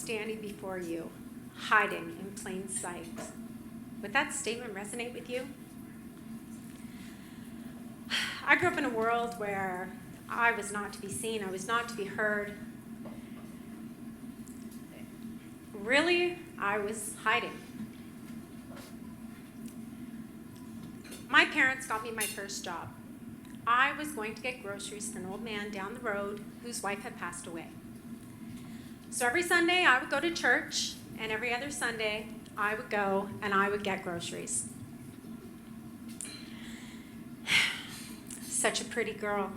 standing before you, hiding in plain sight. Would that statement resonate with you? I grew up in a world where I was not to be seen, I was not to be heard. Really, I was hiding. My parents got me my first job. I was going to get groceries for an old man down the road whose wife had passed away. So every Sunday I would go to church, and every other Sunday I would go and I would get groceries. Such a pretty girl.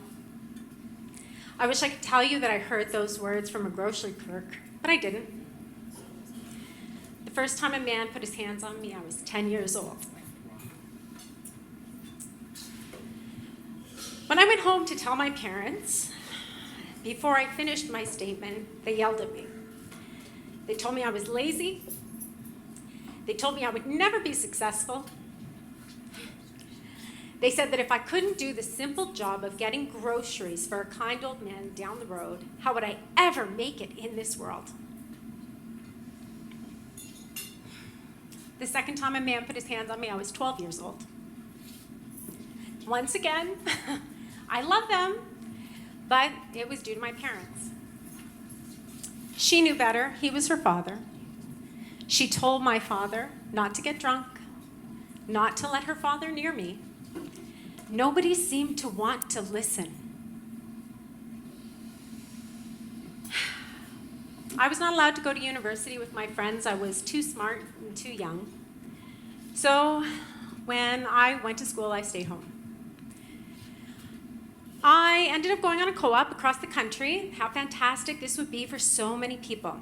I wish I could tell you that I heard those words from a grocery clerk, but I didn't. The first time a man put his hands on me, I was 10 years old. When I went home to tell my parents, before I finished my statement, they yelled at me. They told me I was lazy. They told me I would never be successful. They said that if I couldn't do the simple job of getting groceries for a kind old man down the road, how would I ever make it in this world? The second time a man put his hands on me, I was 12 years old. Once again, I love them, but it was due to my parents. She knew better. He was her father. She told my father not to get drunk, not to let her father near me. Nobody seemed to want to listen. I was not allowed to go to university with my friends. I was too smart and too young. So when I went to school, I stayed home. I ended up going on a co-op across the country. How fantastic this would be for so many people.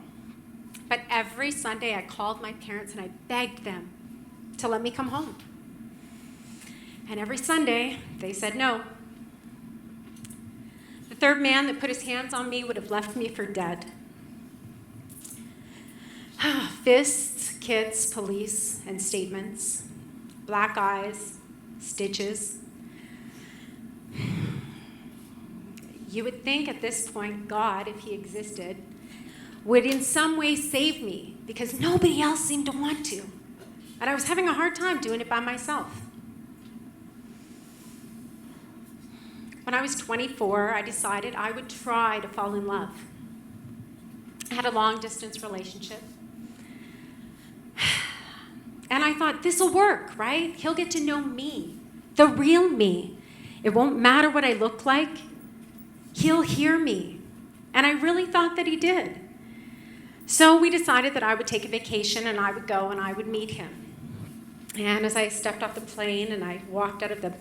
But every Sunday I called my parents and I begged them to let me come home. And every Sunday they said no. The third man that put his hands on me would have left me for dead. Fists, kids, police, and statements. Black eyes, stitches. You would think at this point, God, if he existed, would in some way save me because nobody else seemed to want to. And I was having a hard time doing it by myself. When I was 24, I decided I would try to fall in love. I had a long-distance relationship. And I thought, this will work, right? He'll get to know me, the real me. It won't matter what I look like. He'll hear me. And I really thought that he did. So we decided that I would take a vacation and I would go and I would meet him. And as I stepped off the plane and I walked out of the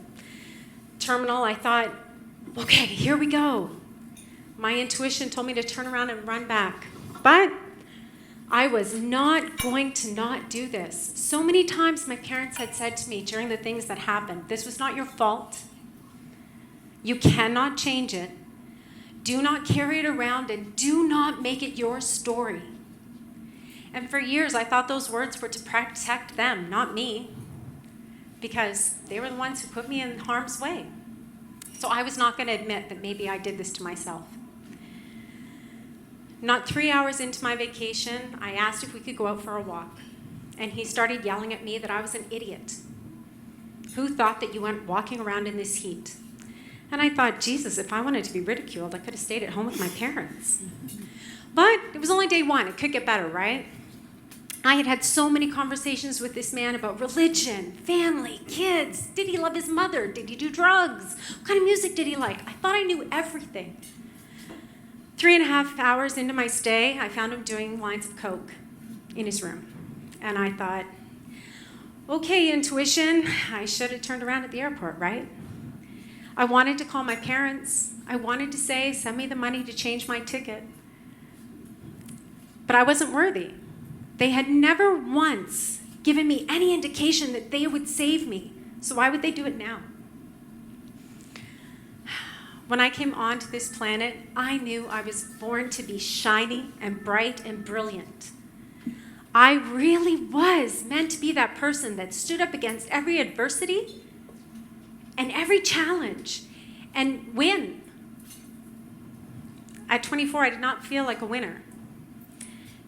terminal, I thought, okay, here we go. My intuition told me to turn around and run back. But I was not going to not do this. So many times my parents had said to me during the things that happened, this was not your fault. You cannot change it. Do not carry it around and do not make it your story. And for years, I thought those words were to protect them, not me, because they were the ones who put me in harm's way. So I was not going to admit that maybe I did this to myself. Not 3 hours into my vacation, I asked if we could go out for a walk. And he started yelling at me that I was an idiot. Who thought that you went walking around in this heat? And I thought, Jesus, if I wanted to be ridiculed, I could have stayed at home with my parents. But it was only day one. It could get better, right? I had had so many conversations with this man about religion, family, kids. Did he love his mother? Did he do drugs? What kind of music did he like? I thought I knew everything. 3.5 hours into my stay, I found him doing lines of coke in his room. And I thought, okay, intuition, I should have turned around at the airport, right? I wanted to call my parents. I wanted to say, send me the money to change my ticket. But I wasn't worthy. They had never once given me any indication that they would save me. So why would they do it now? When I came onto this planet, I knew I was born to be shiny and bright and brilliant. I really was meant to be that person that stood up against every adversity and every challenge and win. At 24, I did not feel like a winner.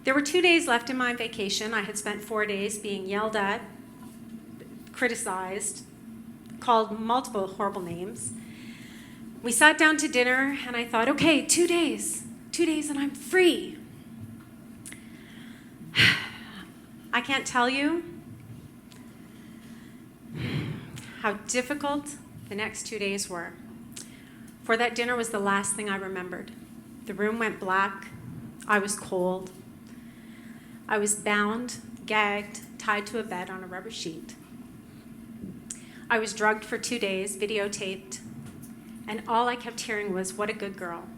There were 2 days left in my vacation. I had spent 4 days being yelled at, criticized, called multiple horrible names. We sat down to dinner, and I thought, okay, 2 days and I'm free. I can't tell you how difficult the next 2 days were. For that dinner was the last thing I remembered. The room went black. I was cold. I was bound, gagged, tied to a bed on a rubber sheet. I was drugged for 2 days, videotaped, and all I kept hearing was, "What a good girl."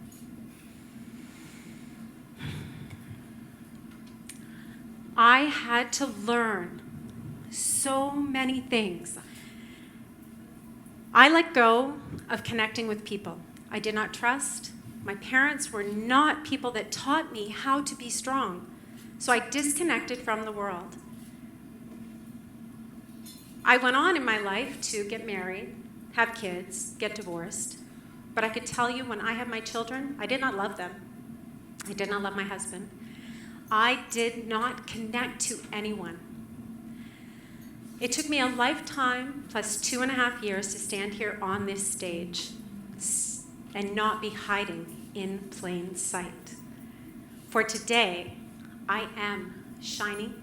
I had to learn so many things. I let go of connecting with people I did not trust. My parents were not people that taught me how to be strong. So I disconnected from the world. I went on in my life to get married, have kids, get divorced. But I could tell you when I had my children, I did not love them. I did not love my husband. I did not connect to anyone. It took me a lifetime plus 2.5 years to stand here on this stage and not be hiding in plain sight. For today, I am shining.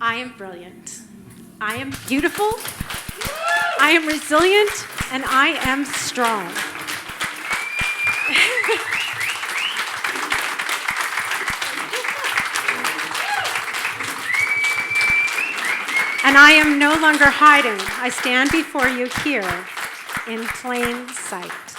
I am brilliant. I am beautiful. I am resilient, and I am strong. And I am no longer hiding. I stand before you here in plain sight.